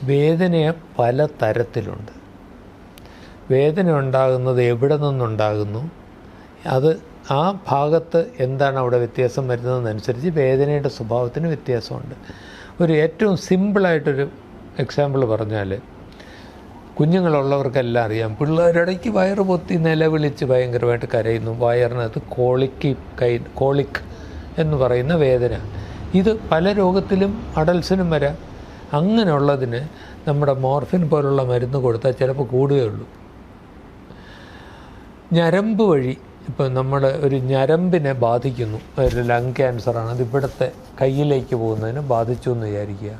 വേദന പല തരത്തിലുണ്ട്. വേദന ഉണ്ടാകുന്നത് എവിടെ നിന്നുണ്ടാകുന്നു, അത് ആ ഭാഗത്ത് എന്താണ് അവിടെ വ്യത്യാസം വരുന്നതെന്നനുസരിച്ച് വേദനയുടെ സ്വഭാവത്തിന് വ്യത്യാസമുണ്ട്. ഒരു ഏറ്റവും സിമ്പിളായിട്ടൊരു എക്സാമ്പിൾ പറഞ്ഞാൽ, കുഞ്ഞുങ്ങളുള്ളവർക്കെല്ലാം അറിയാം, പിള്ളേരിടയ്ക്ക് വയറ് പൊത്തി നിലവിളിച്ച് ഭയങ്കരമായിട്ട് കരയുന്നു. വയറിനകത്ത് കോളിക് എന്ന് പറയുന്ന വേദന. ഇത് പല രോഗത്തിലും അഡൽസിനും വരാം. അങ്ങനെയുള്ളതിന് നമ്മുടെ മോർഫിൻ പോലുള്ള മരുന്ന് കൊടുത്താൽ ചിലപ്പോൾ കൂടുകയുള്ളൂ. ഞരമ്പ് വഴി ഇപ്പോൾ നമ്മൾ ഒരു ഞരമ്പിനെ ബാധിക്കുന്നു, ഒരു ലങ് ക്യാൻസറാണ്, അതിവിടുത്തെ കയ്യിലേക്ക് പോകുന്നതിന് ബാധിച്ചു എന്ന് വിചാരിക്കുക.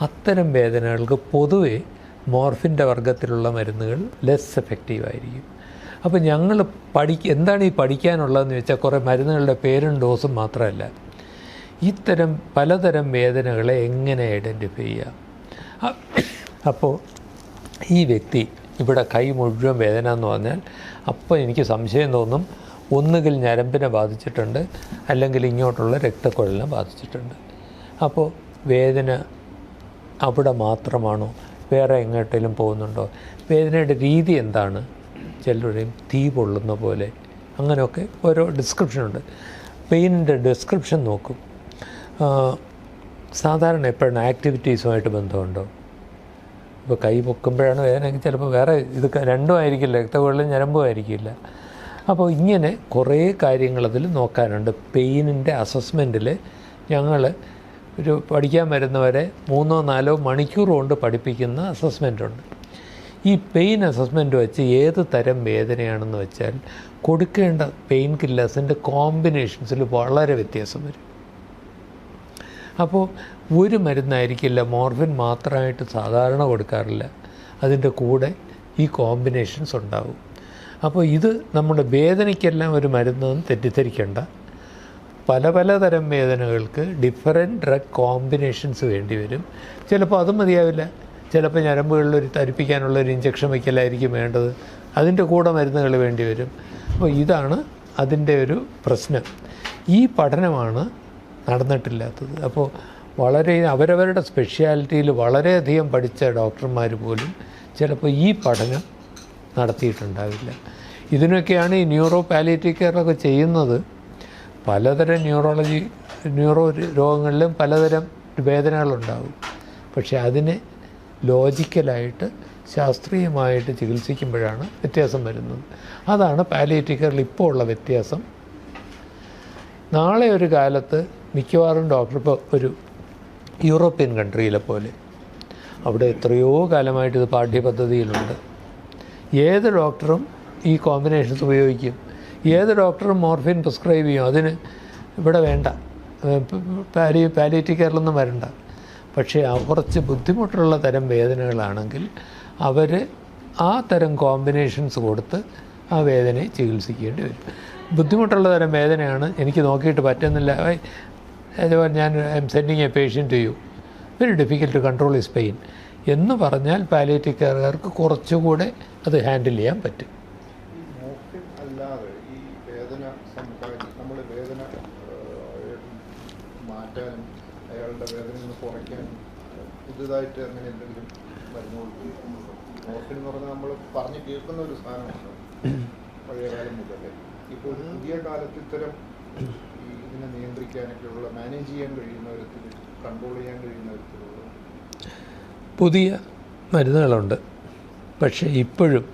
അത്തരം വേദനകൾക്ക് പൊതുവേ മോർഫിൻ്റെ വർഗത്തിലുള്ള മരുന്നുകൾ ലെസ് എഫക്റ്റീവായിരിക്കും. അപ്പോൾ ഞങ്ങൾ എന്താണ് ഈ പഠിക്കാനുള്ളതെന്ന് വെച്ചാൽ കുറേ മരുന്നുകളുടെ പേരും ഡോസും മാത്രമല്ല, ഇത്തരം പലതരം വേദനകളെ എങ്ങനെ ഐഡൻറ്റിഫൈ ചെയ്യാം. അപ്പോൾ ഈ വ്യക്തി ഇവിടെ കൈ മുഴുവൻ വേദന എന്ന് പറഞ്ഞാൽ അപ്പോൾ എനിക്ക് സംശയം തോന്നും, ഒന്നുകിൽ ഞരമ്പിനെ ബാധിച്ചിട്ടുണ്ട്, അല്ലെങ്കിൽ ഇങ്ങോട്ടുള്ള രക്തക്കുഴലിനെ ബാധിച്ചിട്ടുണ്ട്. അപ്പോൾ വേദന അവിടെ മാത്രമാണോ, വേറെ എങ്ങോട്ടേലും പോകുന്നുണ്ടോ, വേദനയുടെ രീതി എന്താണ്, ചിലരുടെയും തീ പൊള്ളുന്ന പോലെ, അങ്ങനെയൊക്കെ ഓരോ ഡിസ്ക്രിപ്ഷനുണ്ട്. പെയിനിൻ്റെ ഡിസ്ക്രിപ്ഷൻ നോക്കും. സാധാരണ എപ്പോഴാണ് ആക്ടിവിറ്റീസുമായിട്ട് ബന്ധമുണ്ടോ, ഇപ്പോൾ കൈ പൊക്കുമ്പോഴാണ് വേദനയെങ്കിൽ ചിലപ്പോൾ വേറെ ഇത് രണ്ടും ആയിരിക്കില്ല, രക്തക്കുഴലും ഞരമ്പും ആയിരിക്കില്ല. അപ്പോൾ ഇങ്ങനെ കുറേ കാര്യങ്ങളതിൽ നോക്കാനുണ്ട്. പെയിനിൻ്റെ അസസ്മെൻറ്റിൽ ഞങ്ങൾ ഒരു പഠിക്കാൻ വരുന്നവരെ 3-4 മണിക്കൂർ കൊണ്ട് പഠിപ്പിക്കുന്ന അസസ്മെൻറ്റുണ്ട്. ഈ പെയിൻ അസസ്മെൻറ്റ് വെച്ച് ഏത് തരം വേദനയാണെന്ന് വെച്ചാൽ കൊടുക്കേണ്ട പെയിൻ കില്ലേഴ്സിൻ്റെ കോമ്പിനേഷൻസിൽ വളരെ വ്യത്യാസം വരും. അപ്പോൾ ഒരു മരുന്നായിരിക്കില്ല മോർഫിൻ മാത്രമായിട്ട് സാധാരണ കൊടുക്കാറില്ല, അതിൻ്റെ കൂടെ ഈ കോമ്പിനേഷൻസ് ഉണ്ടാവും. അപ്പോൾ ഇത് നമ്മുടെ വേദനയ്ക്കെല്ലാം ഒരു മരുന്നെന്ന് തെറ്റിദ്ധരിക്കേണ്ട. പലതരം വേദനകൾക്ക് ഡിഫറൻറ്റ് ഡ്രഗ് കോമ്പിനേഷൻസ് വേണ്ടി വരും. ചിലപ്പോൾ അതും മതിയാവില്ല, ചിലപ്പോൾ ഞരമ്പുകളിലൊരു തരിപ്പിക്കാനുള്ളൊരു ഇഞ്ചക്ഷൻ വയ്ക്കലായിരിക്കും വേണ്ടത്, അതിൻ്റെ കൂടെ മരുന്നുകൾ വേണ്ടി വരും. അപ്പോൾ ഇതാണ് അതിൻ്റെ ഒരു പ്രശ്നം. ഈ പഠനമാണ് നടന്നിട്ടില്ലാത്തത്. അപ്പോൾ വളരെ അവരവരുടെ സ്പെഷ്യാലിറ്റിയിൽ വളരെയധികം പഠിച്ച ഡോക്ടർമാർ പോലും ചിലപ്പോൾ ഈ പഠനം നടത്തിയിട്ടുണ്ടാവില്ല. ഇതിനൊക്കെയാണ് ഈ ന്യൂറോ പാലിയേറ്റീവ് കെയറൊക്കെ ചെയ്യുന്നത്. പലതരം ന്യൂറോ രോഗങ്ങളിലും പലതരം വേദനകളുണ്ടാകും. പക്ഷേ അതിനെ ലോജിക്കലായിട്ട് ശാസ്ത്രീയമായിട്ട് ചികിത്സിക്കുമ്പോഴാണ് വ്യത്യാസം വരുന്നത്. അതാണ് പാലിയേറ്റീവ് കെയറിൽ ഇപ്പോൾ ഉള്ള വ്യത്യാസം. നാളെ ഒരു കാലത്ത് മിക്കവാറും ഡോക്ടർ, ഇപ്പോൾ ഒരു യൂറോപ്യൻ കൺട്രിയിലെ പോലെ, അവിടെ എത്രയോ കാലമായിട്ട് ഇത് പാഠ്യപദ്ധതിയിലുണ്ട്. ഏത് ഡോക്ടറും ഈ കോമ്പിനേഷൻസ് ഉപയോഗിക്കും, ഏത് ഡോക്ടറും മോർഫിൻ പ്രിസ്ക്രൈബ് ചെയ്യും. അതിന് ഇവിടെ വേണ്ട, പാലിയേറ്റീവ് കെയറിലൊന്നും വരണ്ട. പക്ഷേ കുറച്ച് ബുദ്ധിമുട്ടുള്ള തരം വേദനകളാണെങ്കിൽ അവർ ആ തരം കോമ്പിനേഷൻസ് കൊടുത്ത് ആ വേദനയെ ചികിത്സിക്കേണ്ടി വരും. ബുദ്ധിമുട്ടുള്ള തരം വേദനയാണ്, എനിക്ക് നോക്കിയിട്ട് പറ്റുന്നില്ല, അതുപോലെ ഞാൻ I am sending a patient to you, very difficult to control his pain എന്ന് പറഞ്ഞാൽ പാലിയേറ്റീവ് കെയറുകാർക്ക് കുറച്ചുകൂടെ അത് ഹാൻഡിൽ ചെയ്യാൻ പറ്റും. അല്ലാതെ ഈ വേദന നമ്മൾ വേദന മാറ്റാനും അയാളുടെ വേദന ഒന്ന് കുറയ്ക്കാനും പുതുതായിട്ട് അങ്ങനെ എന്തെങ്കിലും മരുന്നുകൾ മോർഫിൻ എന്ന് പറഞ്ഞാൽ നമ്മൾ പറഞ്ഞ് കേൾക്കുന്ന ഒരു സാധനമാണ് പഴയകാലം മുതലേ. ഇപ്പോൾ പുതിയ കാലത്ത് ഇത്തരം ഇതിനെ നിയന്ത്രിക്കാനൊക്കെയുള്ള മാനേജ് ചെയ്യാൻ കഴിയുന്ന വിധത്തിൽ, കൺട്രോൾ ചെയ്യാൻ കഴിയുന്ന വിധത്തിലുള്ള പുതിയ മരുന്നുകളുണ്ട്. പക്ഷേ ഇപ്പോഴും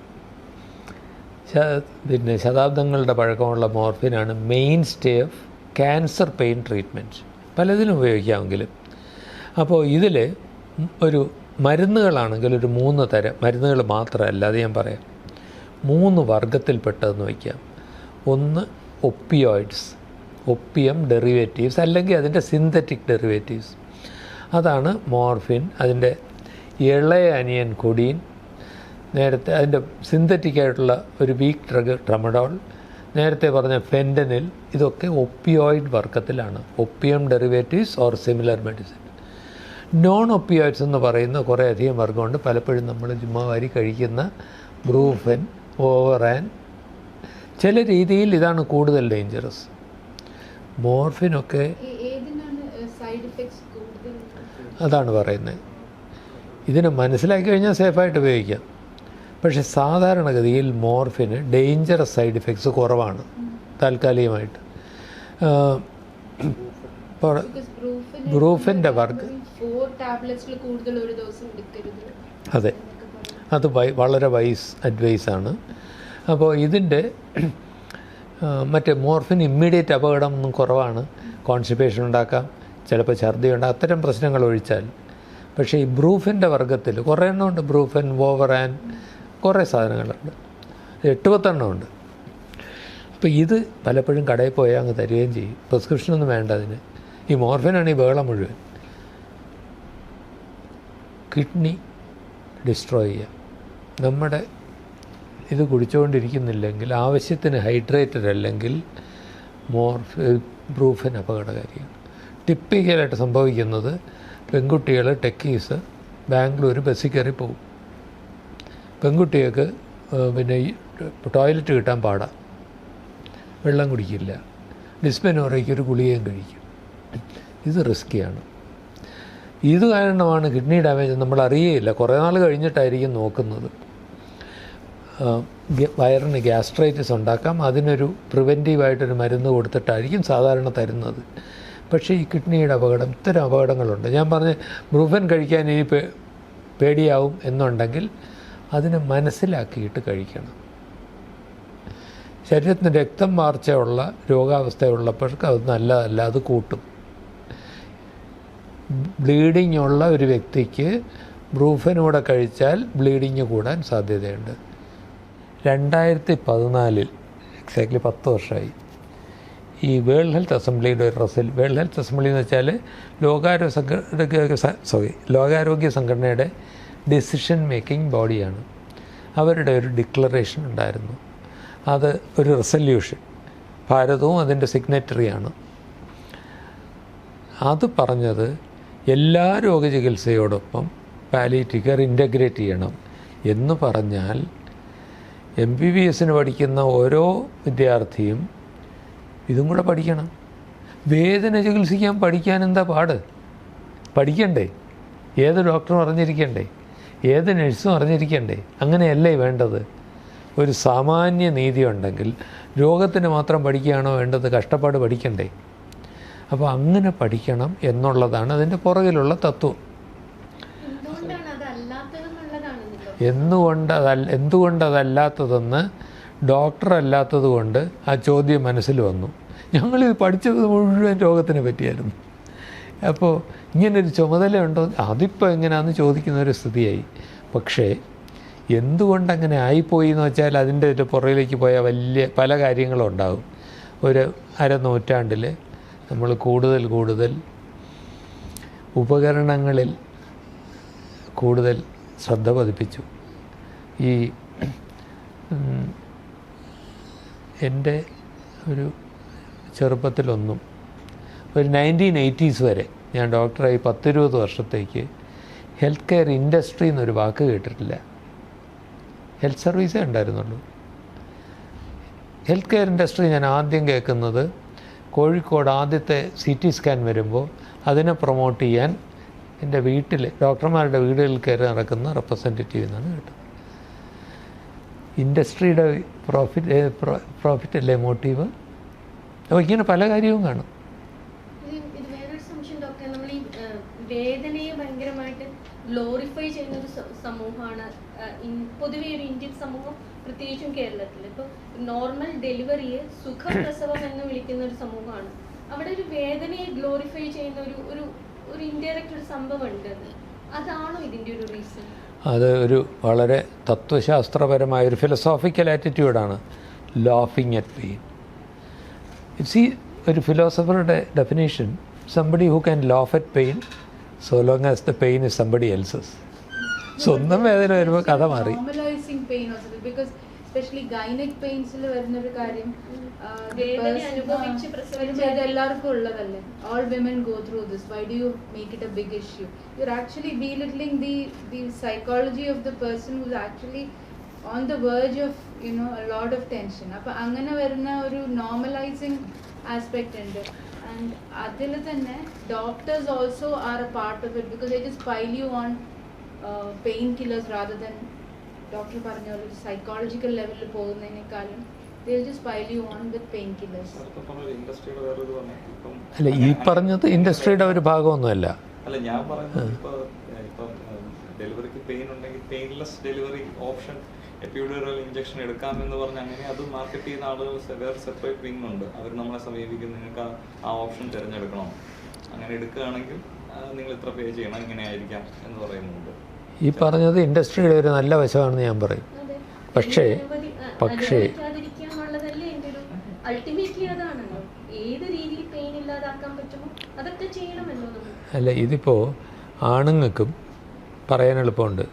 ശതാബ്ദങ്ങളുടെ പഴക്കമുള്ള മോർഫിനാണ് mainstay of cancer pain treatment. പലതിനും ഉപയോഗിക്കാമെങ്കിലും. അപ്പോൾ ഇതിൽ ഒരു മരുന്നുകളാണെങ്കിൽ ഒരു 3 തരം മരുന്നുകൾ മാത്രമല്ല, അത് ഞാൻ പറയാം, 3 വർഗത്തിൽപ്പെട്ടതെന്ന് വയ്ക്കാം. ഒന്ന് ഒപ്പിയോയിഡ്സ്, ഒപ്പിയം ഡെറിവേറ്റീവ്സ്, അല്ലെങ്കിൽ അതിൻ്റെ സിന്തറ്റിക് ഡെറിവേറ്റീവ്സ്. അതാണ് മോർഫിൻ, അതിൻ്റെ ഇളയ അനിയൻ കൊഡീൻ, നേരത്തെ അതിൻ്റെ സിന്തറ്റിക്കായിട്ടുള്ള ഒരു വീക്ക് ഡ്രഗ് ട്രമഡോൾ, നേരത്തെ പറഞ്ഞ ഫെൻറ്റനിൽ. ഇതൊക്കെ ഒപ്പിയോയിഡ് വർഗത്തിലാണ്, opium derivatives or similar medicine. Non opioids എന്ന് പറയുന്ന കുറേ അധികം വർഗമുണ്ട്. പലപ്പോഴും നമ്മൾ ചുമ്മാ വാരി കഴിക്കുന്ന ബ്രൂഫൻ, ഓവറാൻ, ചില രീതിയിൽ ഇതാണ് കൂടുതൽ ഡേഞ്ചറസ്. മോർഫിനൊക്കെ അതാണ് പറയുന്നത്. ഇതിനെ മനസ്സിലാക്കി കഴിഞ്ഞാൽ സേഫായിട്ട് ഉപയോഗിക്കാം. പക്ഷേ സാധാരണഗതിയിൽ മോർഫിന് ഡേഞ്ചറസ് സൈഡ് ഇഫക്ട്സ് കുറവാണ് താൽക്കാലികമായിട്ട്. ബ്രൂഫിൻ്റെ വർക്ക് അതെ, അത് വളരെ വൈസ് അഡ്വൈസാണ്. അപ്പോൾ ഇതിൻ്റെ മറ്റേ മോർഫിൻ ഇമ്മീഡിയറ്റ് അപകടം ഒന്നും കുറവാണ്. കോൺസ്റ്റിപ്പേഷൻ ഉണ്ടാക്കാം, ചിലപ്പോൾ ഛർദി ഉണ്ടാകും, അത്തരം പ്രശ്നങ്ങൾ ഒഴിച്ചാൽ. പക്ഷേ ഈ ബ്രൂഫിൻ്റെ വർഗ്ഗത്തിൽ കുറേ എണ്ണമുണ്ട്. ബ്രൂഫൻ, വോവറാൻ, കുറേ സാധനങ്ങളുണ്ട്, 8-10 എണ്ണമുണ്ട്. അപ്പോൾ ഇത് പലപ്പോഴും കടയിൽ പോയാൽ അങ്ങ് തരികയും ചെയ്യും. പ്രിസ്ക്രിപ്ഷനൊന്നും വേണ്ട അതിന്. ഈ മോർഫിനാണ് ഈ ബഹളം മുഴുവൻ. കിഡ്നി ഡിസ്ട്രോയ് ചെയ്യുക. നമ്മുടെ ഇത് കുടിച്ചുകൊണ്ടിരിക്കുന്നില്ലെങ്കിൽ, ആവശ്യത്തിന് ഹൈഡ്രേറ്റഡ് അല്ലെങ്കിൽ ബ്രൂഫിൻ അപകടകാരിയാണ്. ടിപ്പിക്കലായിട്ട് സംഭവിക്കുന്നത് പെൺകുട്ടികൾ ടെക്കീസ് ബാംഗ്ലൂർ ബസ്സിൽ കയറി പോകും. പെൺകുട്ടികൾക്ക് പിന്നെ ഈ ടോയ്ലറ്റ് കിട്ടാൻ പാടാം, വെള്ളം കുടിക്കില്ല, ഡിസ്പെനോറയ്ക്ക് ഒരു ഗുളികയും കഴിക്കും. ഇത് റിസ്ക്കിയാണ്. ഇത് കാരണമാണ് കിഡ്നി ഡാമേജ് നമ്മൾ അറിയുകയില്ല, കുറേ നാൾ കഴിഞ്ഞിട്ടായിരിക്കും നോക്കുന്നത്. വയറിന് ഗ്യാസ്ട്രൈറ്റിസ് ഉണ്ടാക്കാം, അതിനൊരു പ്രിവെൻറ്റീവായിട്ടൊരു മരുന്ന് കൊടുത്തിട്ടായിരിക്കും സാധാരണ തരുന്നത്. പക്ഷേ ഈ കിഡ്നിയുടെ അപകടം, ഇത്തരം അപകടങ്ങളുണ്ട്. ഞാൻ പറഞ്ഞ ബ്രൂഫൻ കഴിക്കാൻ ഇനി പേടിയാവും എന്നുണ്ടെങ്കിൽ അതിനെ മനസ്സിലാക്കിയിട്ട് കഴിക്കണം. ശരീരത്തിന് രക്തം വാർച്ചയുള്ള രോഗാവസ്ഥയുള്ളപ്പോഴേക്ക് അത് നല്ലതല്ല, അത് കൂട്ടും. ബ്ലീഡിങ് ഉള്ള ഒരു വ്യക്തിക്ക് ബ്രൂഫനൂടെ കഴിച്ചാൽ ബ്ലീഡിങ് കൂടാൻ സാധ്യതയുണ്ട്. 2014 എക്സാക്ട്ലി 10 വർഷമായി ഈ വേൾഡ് ഹെൽത്ത് അസംബ്ലിയുടെ ഒരു വേൾഡ് ഹെൽത്ത് അസംബ്ലി എന്ന് വെച്ചാൽ ലോകാരോഗ്യ സംഘടനയുടെ ഡിസിഷൻ മേക്കിംഗ് ബോഡിയാണ്. അവരുടെ ഒരു ഡിക്ലറേഷൻ ഉണ്ടായിരുന്നു. അത് ഒരു റെസല്യൂഷൻ, ഭാരതവും അതിൻ്റെ സിഗ്നറ്ററിയാണ്. അത് പറഞ്ഞത് എല്ലാ രോഗചികിത്സയോടൊപ്പം പാലിയേറ്റീവ് കെയർ ഇൻ്റഗ്രേറ്റ് ചെയ്യണം എന്ന് പറഞ്ഞാൽ MBBSന് പഠിക്കുന്ന ഓരോ വിദ്യാർത്ഥിയും ഇതും കൂടെ പഠിക്കണം. വേദന ചികിത്സിക്കാൻ പഠിക്കാൻ എന്താ പാട്? പഠിക്കണ്ടേ? ഏത് ഡോക്ടറും അറിഞ്ഞിരിക്കണ്ടേ? ഏത് നഴ്സും അറിഞ്ഞിരിക്കണ്ടേ? അങ്ങനെയല്ലേ വേണ്ടത്? ഒരു സാമാന്യ നീതി ഉണ്ടെങ്കിൽ രോഗത്തിന് മാത്രം പഠിക്കുകയാണോ വേണ്ടത്? കഷ്ടപ്പാട് പഠിക്കണ്ടേ? അപ്പോൾ അങ്ങനെ പഠിക്കണം എന്നുള്ളതാണ് അതിൻ്റെ പുറകിലുള്ള തത്വം. എന്തുകൊണ്ടതല്ലാത്തതെന്ന് ഡോക്ടർ അല്ലാത്തത് കൊണ്ട് ആ ചോദ്യം മനസ്സിൽ വന്നു. ഞങ്ങളിത് പഠിച്ചത് മുഴുവൻ രോഗത്തിനെ പറ്റിയായിരുന്നു. അപ്പോൾ ഇങ്ങനൊരു ചുമതലയുണ്ടോ, അതിപ്പോൾ എങ്ങനെയാണെന്ന് ചോദിക്കുന്നൊരു സ്ഥിതിയായി. പക്ഷേ എന്തുകൊണ്ടങ്ങനെ ആയിപ്പോയി എന്ന് വെച്ചാൽ അതിൻ്റെ ഒരു പുറകിലേക്ക് പോയാൽ വലിയ പല കാര്യങ്ങളും ഉണ്ടാകും. ഒരു അരനൂറ്റാണ്ടിൽ നമ്മൾ കൂടുതൽ ഉപകരണങ്ങളിൽ കൂടുതൽ ശ്രദ്ധ പതിപ്പിച്ചു. ഈ എൻ്റെ ഒരു ചെറുപ്പത്തിലൊന്നും ഒരു 1980s വരെ ഞാൻ ഡോക്ടറായി 10-20 വർഷത്തേക്ക് ഹെൽത്ത് കെയർ ഇൻഡസ്ട്രി എന്നൊരു വാക്ക് കേട്ടിട്ടില്ല. ഹെൽത്ത് സർവീസേ ഉണ്ടായിരുന്നുള്ളൂ. ഹെൽത്ത് കെയർ ഇൻഡസ്ട്രി ഞാൻ ആദ്യം കേൾക്കുന്നത് കോഴിക്കോട് ആദ്യത്തെ CT സ്കാൻ വരുമ്പോൾ അതിനെ പ്രൊമോട്ട് ചെയ്യാൻ എൻ്റെ വീട്ടിൽ ഡോക്ടർമാരുടെ വീടുകളിൽ കയറി നടക്കുന്ന റെപ്രസെൻറ്റേറ്റീവ് എന്നാണ് കേട്ടത്. ഇൻഡസ്ട്രിയുടെ പ്രോഫിറ്റ് അല്ലേ മോട്ടീവ്? അപ്പോൾ ഇങ്ങനെ പല കാര്യവും കാണും. വേദനയെ ഭയങ്കരമായിട്ട് ഗ്ലോറിഫൈ ചെയ്യുന്ന ഒരു സമൂഹമാണ് പൊതുവെ ഒരു ഇന്ത്യൻ സമൂഹം, പ്രത്യേകിച്ചും കേരളത്തിൽ. ഇപ്പോൾ നോർമൽ ഡെലിവറിയെ സുഖപ്രസവം എന്ന് വിളിക്കുന്ന ഒരു സമൂഹമാണ്. അവിടെ ഒരു വേദനയെ ഗ്ലോറിഫൈ ചെയ്യുന്ന ഒരു ഇൻഡയറക്റ്റ് ഒരു സംഭവം ഉണ്ട്. അതാണോ ഇതിൻ്റെ ഒരു റീസൺ? അത് ഒരു വളരെ തത്വശാസ്ത്രപരമായ ഒരു ഫിലോസോഫിക്കൽ ആറ്റിറ്റ്യൂഡാണ് ലാഫിങ് അറ്റ് പെയിൻ. ഇറ്റ്സ് ഒരു ഫിലോസഫറുടെ definition, somebody who can laugh at pain so long as the pain is somebody else's. സ്വന്തം വേദന വരുമ്പോൾ കഥ മാറി. എസ്പെഷ്യലി ഗൈനക് പെയിൻസിൽ വരുന്നൊരു കാര്യം എല്ലാവർക്കും ഉള്ളതല്ലേ. All women go through this. Why do you make it a big issue? You are actually belittling the psychology of the person who is actually on the verge ഓഫ് a lot of tension. അപ്പോൾ അങ്ങനെ വരുന്ന ഒരു normalising aspect ഉണ്ട്. And അതിൽ തന്നെ doctors also are a part of it, because they just pile you on pain killers rather than doctor പറഞ്ഞ പോലെ സൈക്കോളജിക്കൽ ലെവലിൽ പോകുന്നതിനേക്കാളും they'll just pile you on with painkillers. അല്ല, ഈ പറഞ്ഞത് ഇൻഡസ്ട്രിയുടെ ഒരു ഭാഗമൊന്നുമല്ല. അല്ല, ഞാൻ പറയുന്നത് ഇപ്പം ഡെലിവറിക്ക് പെയിൻ ഉണ്ടെങ്കിൽ painless delivery option epidural injection എടുക്കാമെന്ന് പറഞ്ഞ് അങ്ങനെ അത് മാർക്കറ്റ് ചെയ്യുന്ന ആളുകൾ വേറെ സെപ്പറേറ്റ് വിങ് ഉണ്ട്. അവർ നമ്മളെ സമീപിക്കും, നിങ്ങൾക്ക് ആ ഓപ്ഷൻ തിരഞ്ഞെടുക്കണം, അങ്ങനെ എടുക്കുകയാണെങ്കിൽ നിങ്ങൾ ഇത്ര പേ ചെയ്യണം, ഇങ്ങനെ ആയിരിക്കാം എന്ന് പറയുന്നുണ്ട്. ഈ പറഞ്ഞത് ഇൻഡസ്ട്രിയുടെ ഒരു നല്ല വശമാണെന്ന് ഞാൻ പറയും. പക്ഷേ അൾട്ടിമേറ്റ്ലി അതാണല്ലോ, ഏത് രീതിയിൽ പെയിൻ ഇല്ലാതാക്കാൻ പറ്റുമോ അതൊക്കെ ചെയ്യണമല്ലോ നമ്മൾ. അല്ല, ഇതിപ്പോൾ ആണുങ്ങൾക്കും പറയാൻ എളുപ്പമുണ്ട്.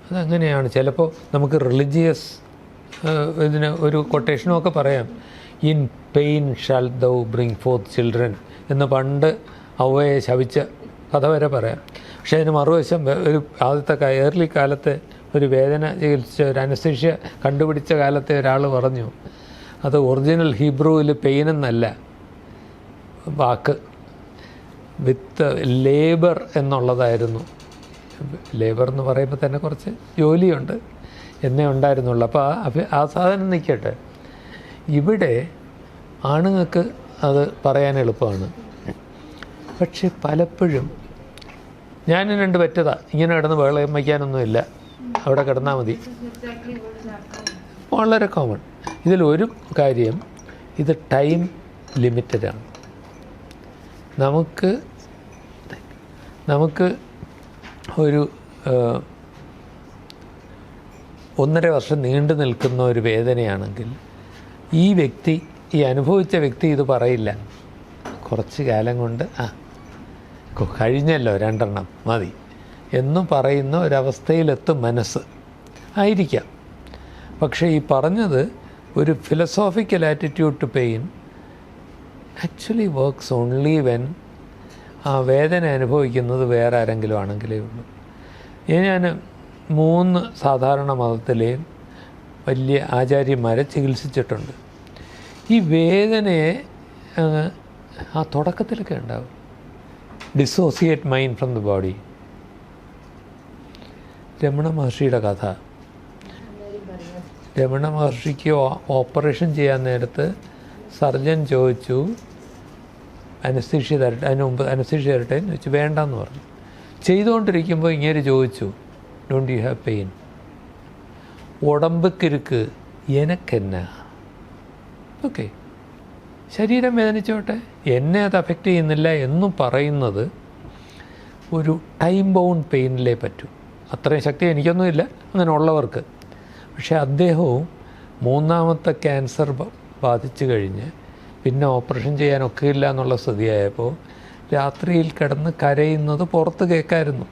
അതങ്ങനെയാണ്. ചിലപ്പോൾ നമുക്ക് റിലിജിയസ് ഇതിന് ഒരു കൊട്ടേഷനും ഒക്കെ പറയാം. In pain shall thou bring fourth children എന്ന് പണ്ട് അവയെ ശപിച്ച കഥ വരെ പറയാം. പക്ഷേ അതിന് മറുവശം ഒരു ആദ്യത്തെ ഏർലി കാലത്തെ ഒരു വേദന ചികിത്സിച്ച ഒരു അനസ്തേഷ്യ കണ്ടുപിടിച്ച കാലത്തെ ഒരാൾ പറഞ്ഞു, അത് ഒറിജിനൽ ഹീബ്രുവിൽ പെയിൻ എന്നല്ല വാക്ക്, വിത്ത് ലേബർ എന്നുള്ളതായിരുന്നു. ലേബർ എന്ന് പറയുമ്പോൾ തന്നെ കുറച്ച് ജോലിയുണ്ട് എന്നേ ഉണ്ടായിരുന്നുള്ളൂ. അപ്പോൾ ആ സാധനം നിൽക്കട്ടെ. ഇവിടെ ആണുങ്ങൾക്ക് അത് പറയാൻ എളുപ്പമാണ്. പക്ഷെ പലപ്പോഴും ഞാൻ രണ്ട് പറ്റതാ, ഇങ്ങനെ കിടന്ന് വെള്ളം വയ്ക്കാനൊന്നുമില്ല, അവിടെ കിടന്നാൽ മതി, വളരെ കോമൺ. ഇതിലൊരു കാര്യം, ഇത് ടൈം ലിമിറ്റഡാണ്. നമുക്ക് ഒരു 1.5 വർഷം നീണ്ടു നിൽക്കുന്ന ഒരു വേദനയാണെങ്കിൽ ഈ അനുഭവിച്ച വ്യക്തി ഇത് പറയില്ല. കുറച്ച് കാലം കൊണ്ട് കഴിഞ്ഞല്ലോ 2 എണ്ണം മതി എന്ന് പറയുന്ന ഒരവസ്ഥയിലെത്തും മനസ്സ് ആയിരിക്കാം. പക്ഷേ ഈ പറഞ്ഞത് ഒരു philosophical attitude to pain actually works only when ആ വേദന അനുഭവിക്കുന്നത് വേറെ ആരെങ്കിലും ആണെങ്കിലേ ഉള്ളൂ. ഞാൻ 3 സാധാരണ മതത്തിലെയും വലിയ ആചാര്യന്മാരെ ചികിത്സിച്ചിട്ടുണ്ട്. ഈ വേദനയെ ആ തുടക്കത്തിലൊക്കെ ഉണ്ടാവും, dissociate mind from the body. Ramana മഹർഷിയുടെ കഥ. രമണ മഹർഷിക്ക് ഓപ്പറേഷൻ ചെയ്യാൻ നേരത്ത് സർജൻ ചോദിച്ചു അനസ്തീഷ്യ തരട്ടെ, അതിന് മുമ്പ് അനസ്തീഷ്യ തരട്ടെ എന്ന് വെച്ച് വേണ്ടെന്ന് പറഞ്ഞു. ചെയ്തുകൊണ്ടിരിക്കുമ്പോൾ ഇങ്ങനെ ചോദിച്ചു, ഡോണ്ട് യു ഹാവ് പെയിൻ? ഉടമ്പുക്കിരുക്ക് എനക്കെന്നാ, ഓക്കെ, ശരീരം വേദനിച്ചോട്ടെ, എന്നെ അത് അഫക്റ്റ് ചെയ്യുന്നില്ല എന്നും പറയുന്നത് ഒരു ടൈം ബൗണ്ട് പെയിനിലേ പറ്റൂ. അത്രയും ശക്തി എനിക്കൊന്നുമില്ല അങ്ങനെ ഉള്ളവർക്ക്. പക്ഷേ അദ്ദേഹവും 3ാമത്തെ ക്യാൻസർ ബാധിച്ചു കഴിഞ്ഞ് പിന്നെ ഓപ്പറേഷൻ ചെയ്യാനൊക്കെ ഇല്ല എന്നുള്ള സ്ഥിതിയായപ്പോൾ രാത്രിയിൽ കിടന്ന് കരയുന്നത് പുറത്ത് കേൾക്കായിരുന്നു.